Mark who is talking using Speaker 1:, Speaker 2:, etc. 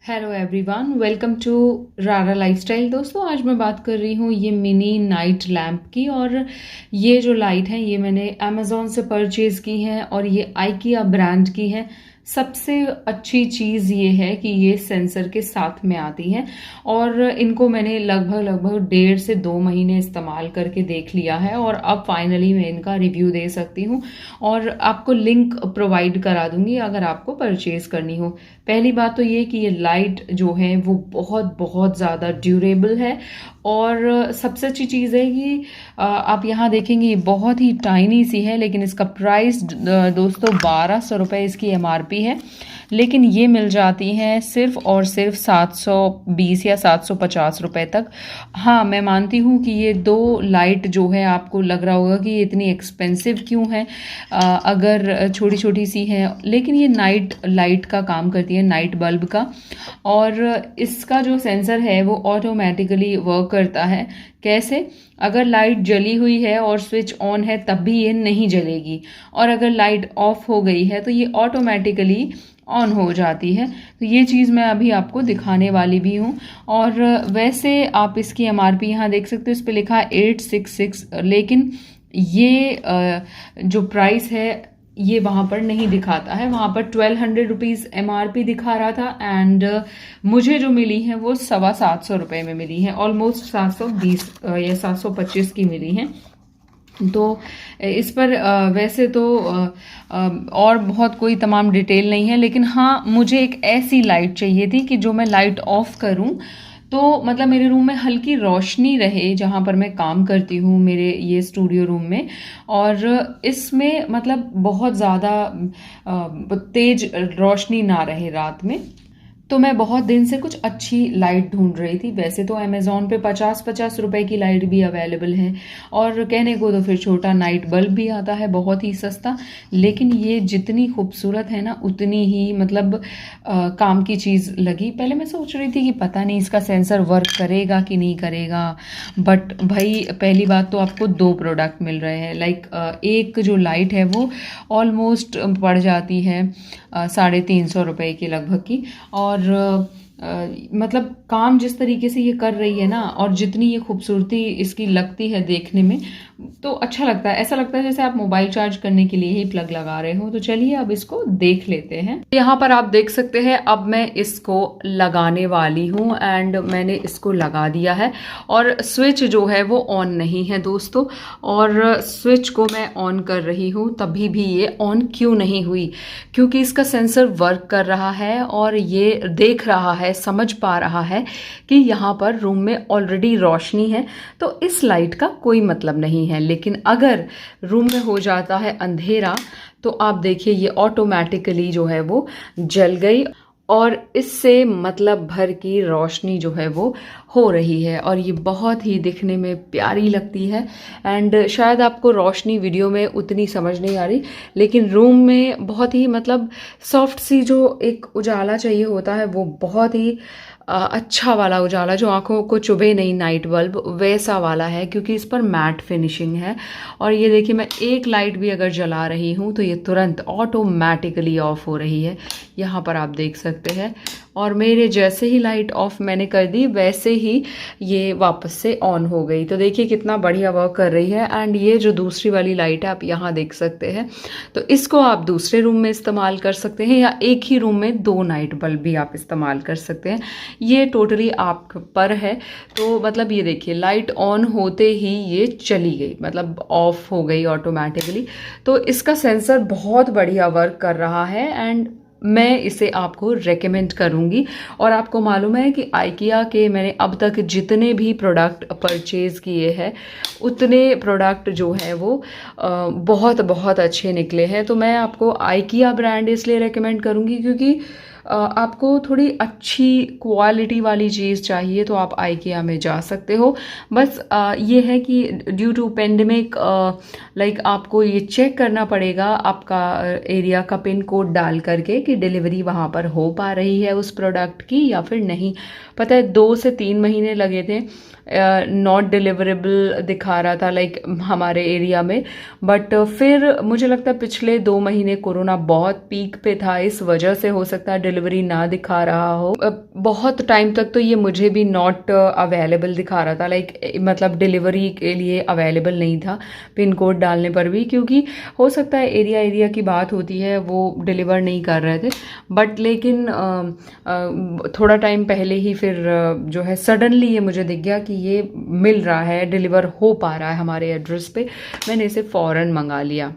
Speaker 1: Hello everyone, welcome to रारा lifestyle. दोस्तों, आज मैं बात कर रही हूँ ये मिनी नाइट लैम्प की। और ये जो लाइट है ये मैंने अमेज़ॉन से परचेज़ की है और ये आइकिया ब्रांड की है। सबसे अच्छी चीज़ ये है कि ये सेंसर के साथ में आती है और इनको मैंने लगभग 1.5 से 2 महीने इस्तेमाल करके देख लिया है और अब फाइनली मैं इनका रिव्यू दे सकती हूँ और आपको लिंक प्रोवाइड करा दूंगी अगर आपको परचेज करनी हो। पहली बात तो ये कि ये लाइट जो है वो बहुत बहुत ज़्यादा ड्यूरेबल है और सबसे अच्छी चीज़ है कि आप यहाँ देखेंगे ये बहुत ही टाइनी सी है, लेकिन इसका प्राइस दोस्तों 1200 रुपये इसकी एमआरपी है, लेकिन ये मिल जाती हैं सिर्फ और सिर्फ 720 या 750 रुपये तक। हाँ, मैं मानती हूँ कि ये दो लाइट जो है आपको लग रहा होगा कि ये इतनी एक्सपेंसिव क्यों है अगर छोटी छोटी सी है, लेकिन ये नाइट लाइट का काम करती है, नाइट बल्ब का। और इसका जो सेंसर है वो ऑटोमेटिकली वर्क करता है। कैसे? अगर लाइट जली हुई है और स्विच ऑन है तब भी ये नहीं जलेगी, और अगर लाइट ऑफ हो गई है तो ये ऑटोमेटिकली ऑन हो जाती है। तो ये चीज़ मैं अभी आपको दिखाने वाली भी हूँ। और वैसे आप इसकी एमआरपी यहाँ देख सकते हो, इस पर लिखा है 866, लेकिन ये जो प्राइस है ये वहाँ पर नहीं दिखाता है। वहाँ पर 1200 रुपीज़ एमआरपी दिखा रहा था एंड मुझे जो मिली है वो 725 रुपये में मिली है, ऑलमोस्ट 720 या 725 की मिली है। तो इस पर वैसे तो और बहुत कोई तमाम डिटेल नहीं है, लेकिन हाँ, मुझे एक ऐसी लाइट चाहिए थी कि जो मैं लाइट ऑफ करूं तो मतलब मेरे रूम में हल्की रोशनी रहे जहाँ पर मैं काम करती हूँ, मेरे ये स्टूडियो रूम में। और इसमें मतलब बहुत ज़्यादा तेज रोशनी ना रहे रात में। तो मैं बहुत दिन से कुछ अच्छी लाइट ढूंढ रही थी। वैसे तो अमेज़ॉन पे 50-50 रुपए की लाइट भी अवेलेबल है और कहने को तो फिर छोटा नाइट बल्ब भी आता है बहुत ही सस्ता, लेकिन ये जितनी खूबसूरत है ना उतनी ही मतलब काम की चीज़ लगी। पहले मैं सोच रही थी कि पता नहीं इसका सेंसर वर्क करेगा कि नहीं करेगा, बट भाई पहली बात तो आपको दो प्रोडक्ट मिल रहे हैं। लाइक एक जो लाइट है वो ऑलमोस्ट पड़ जाती है 350 रुपये के लगभग की, और मतलब काम जिस तरीके से ये कर रही है ना और जितनी ये खूबसूरती इसकी लगती है देखने में, तो अच्छा लगता है। ऐसा लगता है जैसे आप मोबाइल चार्ज करने के लिए ही प्लग लगा रहे हो। तो चलिए अब इसको देख लेते हैं। यहाँ पर आप देख सकते हैं अब मैं इसको लगाने वाली हूँ एंड मैंने इसको लगा दिया है और स्विच जो है वो ऑन नहीं है दोस्तों, और स्विच को मैं ऑन कर रही हूँ तभी भी ये ऑन क्यों नहीं हुई, क्योंकि इसका सेंसर वर्क कर रहा है और ये देख रहा है, समझ पा रहा है कि यहाँ पर रूम में ऑलरेडी रोशनी है तो इस लाइट का कोई मतलब नहीं है। लेकिन अगर रूम में हो जाता है अंधेरा तो आप देखिए ये ऑटोमेटिकली जो है वो जल गई और इससे मतलब भर की रोशनी जो है वो हो रही है और ये बहुत ही दिखने में प्यारी लगती है। एंड शायद आपको रोशनी वीडियो में उतनी समझ नहीं आ रही, लेकिन रूम में बहुत ही मतलब सॉफ्ट सी जो एक उजाला चाहिए होता है वो बहुत ही अच्छा वाला उजाला जो आंखों को चुभे नहीं, नाइट बल्ब वैसा वाला है, क्योंकि इस पर मैट फिनिशिंग है। और ये देखिए मैं एक लाइट भी अगर जला रही हूँ तो ये तुरंत ऑटोमेटिकली ऑफ हो रही है, यहाँ पर आप देख सकते हैं। और मेरे जैसे ही लाइट ऑफ मैंने कर दी वैसे ही ये वापस से ऑन हो गई। तो देखिए कितना बढ़िया वर्क कर रही है। एंड ये जो दूसरी वाली लाइट है आप यहाँ देख सकते हैं, तो इसको आप दूसरे रूम में इस्तेमाल कर सकते हैं या एक ही रूम में 2 नाइट बल्ब भी आप इस्तेमाल कर सकते हैं, ये टोटली आप पर है। तो मतलब ये देखिए लाइट ऑन होते ही ये चली गई, मतलब ऑफ हो गई ऑटोमेटिकली। तो इसका सेंसर बहुत बढ़िया वर्क कर रहा है एंड मैं इसे आपको रेकमेंड करूंगी। और आपको मालूम है कि आइकिया के मैंने अब तक जितने भी प्रोडक्ट परचेज़ किए हैं उतने प्रोडक्ट जो है वो बहुत बहुत अच्छे निकले हैं। तो मैं आपको आइकिया ब्रांड इसलिए रेकमेंड करूंगी क्योंकि आपको थोड़ी अच्छी क्वालिटी वाली चीज़ चाहिए तो आप आइकिया में जा सकते हो। बस ये है कि ड्यू टू पेंडेमिक लाइक आपको ये चेक करना पड़ेगा आपका एरिया का पिन कोड डाल करके कि डिलीवरी वहाँ पर हो पा रही है उस प्रोडक्ट की या फिर नहीं। पता है 2 से 3 महीने लगे थे, नॉट डिलीवरेबल दिखा रहा था लाइक हमारे एरिया में। बट फिर मुझे लगता है पिछले 2 महीने कोरोना बहुत पीक पे था, इस वजह से हो सकता है डिलीवरी ना दिखा रहा हो। बहुत टाइम तक तो ये मुझे भी नॉट अवेलेबल दिखा रहा था, लाइक मतलब डिलीवरी के लिए अवेलेबल नहीं था पिन कोड डालने पर भी, क्योंकि हो सकता है एरिया एरिया की बात होती है, वो डिलीवर नहीं कर रहे थे। बट लेकिन थोड़ा टाइम पहले ही फिर जो है सडनली ये मुझे दिख गया कि ये मिल रहा है, डिलीवर हो पा रहा है हमारे एड्रेस पे। मैंने इसे फ़ौरन मंगा लिया।